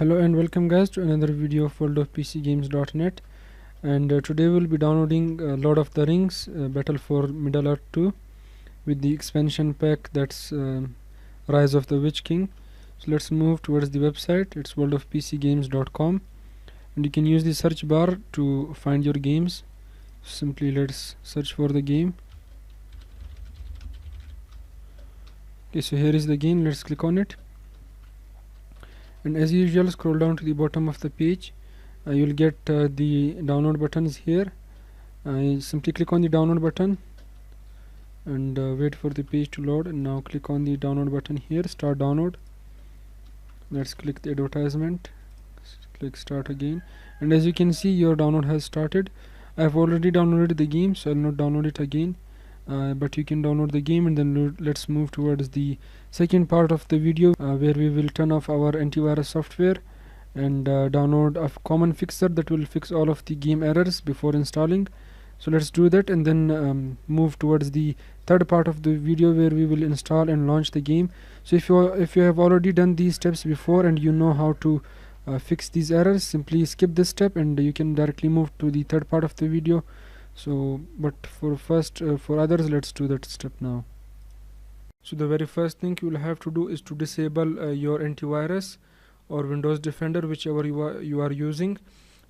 Hello and welcome guys to another video of worldofpcgames.net, and today we'll be downloading Lord of the Rings Battle for Middle-earth 2 with the expansion pack, that's Rise of the Witch King. So let's move towards the website. It's worldofpcgames.com, and you can use the search bar to find your games. Simply let's search for the game. Okay, so here is the game. Let's click on it, and as usual scroll down to the bottom of the page. You'll get the download buttons here. Simply click on the download button and wait for the page to load, and now click on the download button here, start download. Let's click the advertisement, click start again, and as you can see your download has started. I have already downloaded the game, so I'll not download it again, but you can download the game. And then let's move towards the second part of the video, where we will turn off our antivirus software and download a common fixer that will fix all of the game errors before installing. So let's do that, and then move towards the third part of the video where we will install and launch the game. So if you have already done these steps before and you know how to fix these errors, simply skip this step and you can directly move to the third part of the video. So but for others, let's do that step now. So the very first thing you will have to do is to disable your antivirus or Windows Defender, whichever you are using.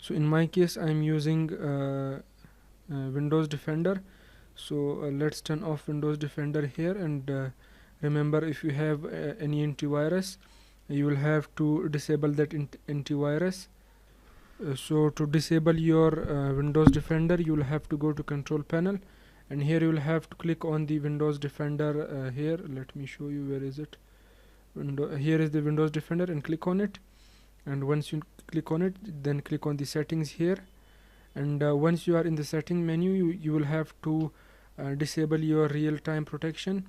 So in my case I am using Windows Defender. So let's turn off Windows Defender here, and remember, if you have any antivirus, you will have to disable that antivirus. So to disable your Windows Defender, you will have to go to Control Panel, and here you will have to click on the Windows Defender. Here, let me show you, where is it? Here is the Windows Defender, and click on it. And once you click on it, then click on the settings here, and once you are in the setting menu, you will have to disable your real-time protection.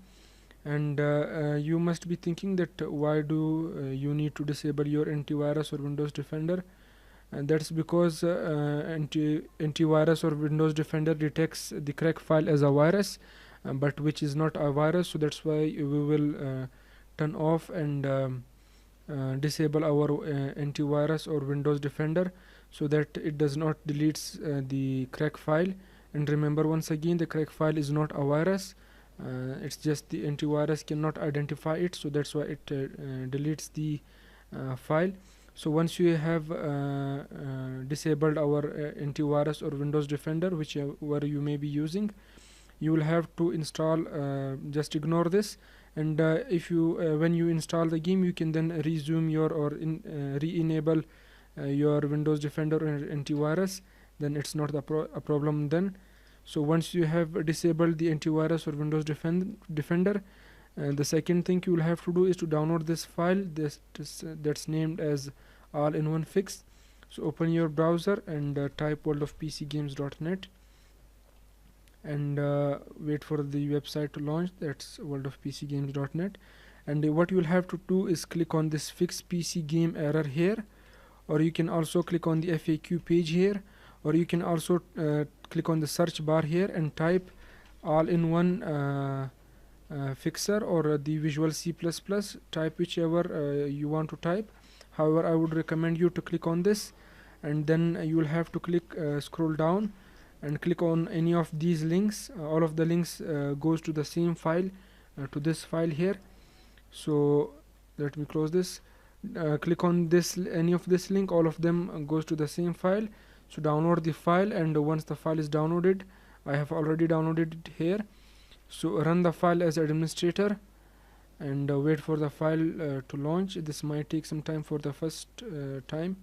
And you must be thinking that why do you need to disable your antivirus or Windows Defender? And that's because antivirus or Windows Defender detects the crack file as a virus, but which is not a virus. So that's why we will turn off and disable our antivirus or Windows Defender, so that it does not deletes the crack file. And remember, once again, the crack file is not a virus, it's just the antivirus cannot identify it, so that's why it deletes the file. So once you have disabled our antivirus or Windows Defender, whichever you may be using, you will have to install, just ignore this, and if you when you install the game, you can then resume your re-enable your Windows Defender or antivirus. Then it's not a problem then. So once you have disabled the antivirus or Windows Defender, the second thing you will have to do is to download this file, that's named as all-in-one fix. So open your browser and type worldofpcgames.net, and wait for the website to launch, that's worldofpcgames.net. and what you will have to do is click on this fix PC game error here, or you can also click on the FAQ page here, or you can also click on the search bar here and type all-in-one fixer or the Visual C++, type whichever you want to type. However, I would recommend you to click on this, and then you will have to click scroll down and click on any of these links. All of the links goes to the same file, to this file here. So let me close this. Click on this, any of this link, all of them goes to the same file. So download the file, and once the file is downloaded, I have already downloaded it here, so run the file as administrator and wait for the file to launch. This might take some time for the first time,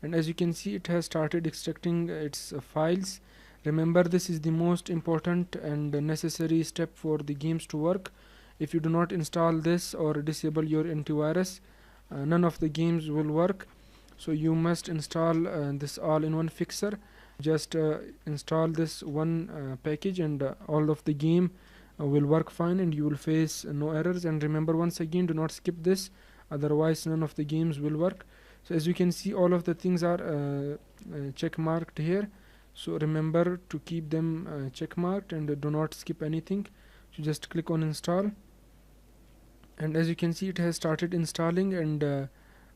and as you can see, it has started extracting its files. Remember, this is the most important and necessary step for the games to work. If you do not install this or disable your antivirus, none of the games will work. So you must install this all-in-one fixer. Just install this one package, and all of the game will work fine, and you will face no errors. And remember, once again, do not skip this, otherwise none of the games will work. So as you can see, all of the things are check marked here, so remember to keep them check marked and do not skip anything. So just click on install, and as you can see, it has started installing, and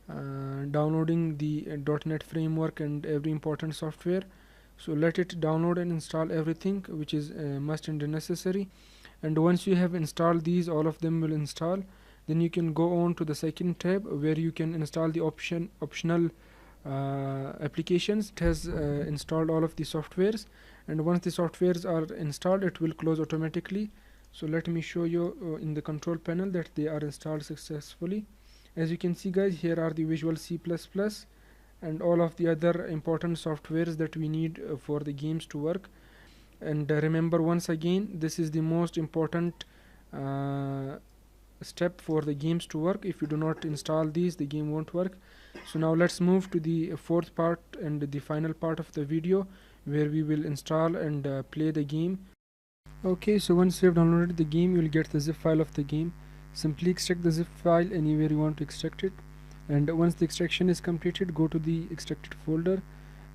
downloading the .NET framework and every important software. So let it download and install everything which is must and necessary. And once you have installed these, all of them will install. Then you can go on to the second tab where you can install the optional applications. It has installed all of the softwares, and once the softwares are installed, it will close automatically. So let me show you in the control panel that they are installed successfully. As you can see guys, here are the Visual C++ and all of the other important softwares that we need for the games to work. And remember, once again, this is the most important step for the games to work. If you do not install these, the game won't work. So now let's move to the fourth part and the final part of the video, where we will install and play the game. Okay, so once you have downloaded the game, you will get the zip file of the game. Simply extract the zip file anywhere you want to extract it, and once the extraction is completed, go to the extracted folder.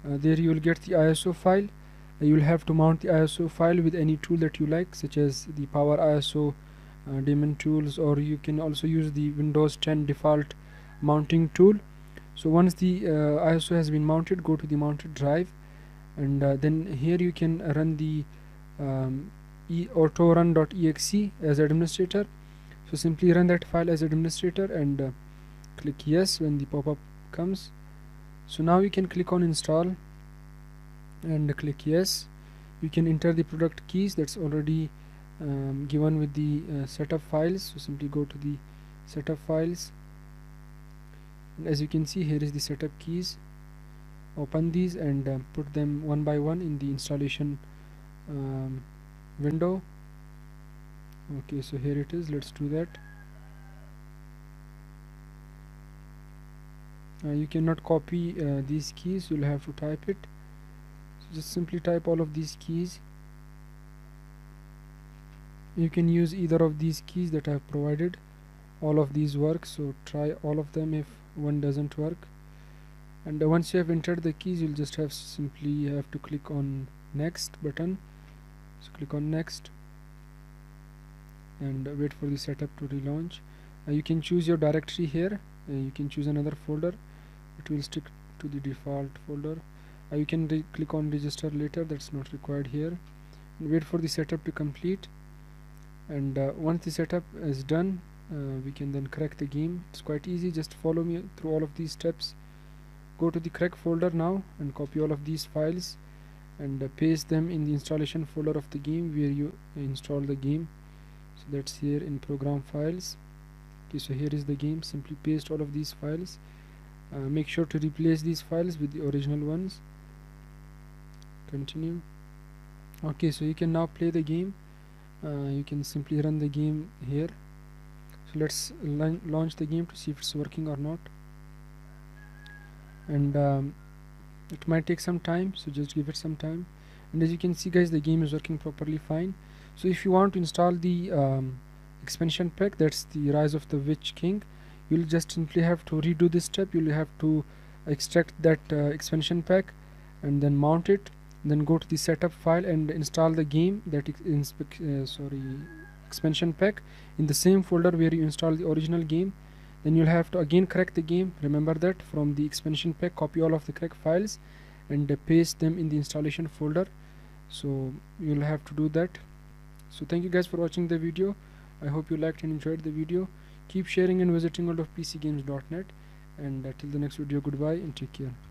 There you will get the ISO file. You will have to mount the ISO file with any tool that you like, such as the Power ISO, daemon tools, or you can also use the Windows 10 default mounting tool. So once the ISO has been mounted, go to the mounted drive, and then here you can run the autorun.exe as administrator. So simply run that file as administrator and click yes when the pop-up comes. So now you can click on install and click yes. You can enter the product keys that's already given with the setup files. So simply go to the setup files, and as you can see, here is the setup keys. Open these and put them one by one in the installation window. Okay, so here it is. Let's do that. You cannot copy these keys, you'll have to type it. So just simply type all of these keys. You can use either of these keys that I have provided. All of these work, so try all of them if one doesn't work. And once you have entered the keys, you'll just simply have to click on next button. So click on next and wait for the setup to relaunch. You can choose your directory here. You can choose another folder. It will stick to the default folder. You can click on register later, that's not required here, and wait for the setup to complete. And once the setup is done, we can then crack the game. It's quite easy, just follow me through all of these steps. Go to the crack folder now and copy all of these files and paste them in the installation folder of the game where you install the game. So that's here in program files. Okay, so here is the game. Simply paste all of these files. Make sure to replace these files with the original ones. Continue. Okay, so you can now play the game. You can simply run the game here. So let's launch the game to see if it's working or not. And it might take some time, so just give it some time. And as you can see guys, the game is working properly fine. So if you want to install the expansion pack, that's the Rise of the Witch King, you'll just simply have to redo this step. You'll have to extract that expansion pack and then mount it, then go to the setup file and install the game, that expansion pack in the same folder where you install the original game. Then you'll have to again crack the game. Remember that from the expansion pack, copy all of the crack files and paste them in the installation folder. So you'll have to do that. So thank you guys for watching the video. I hope you liked and enjoyed the video. Keep sharing and visiting world of PCgames.net, and till the next video, goodbye and take care.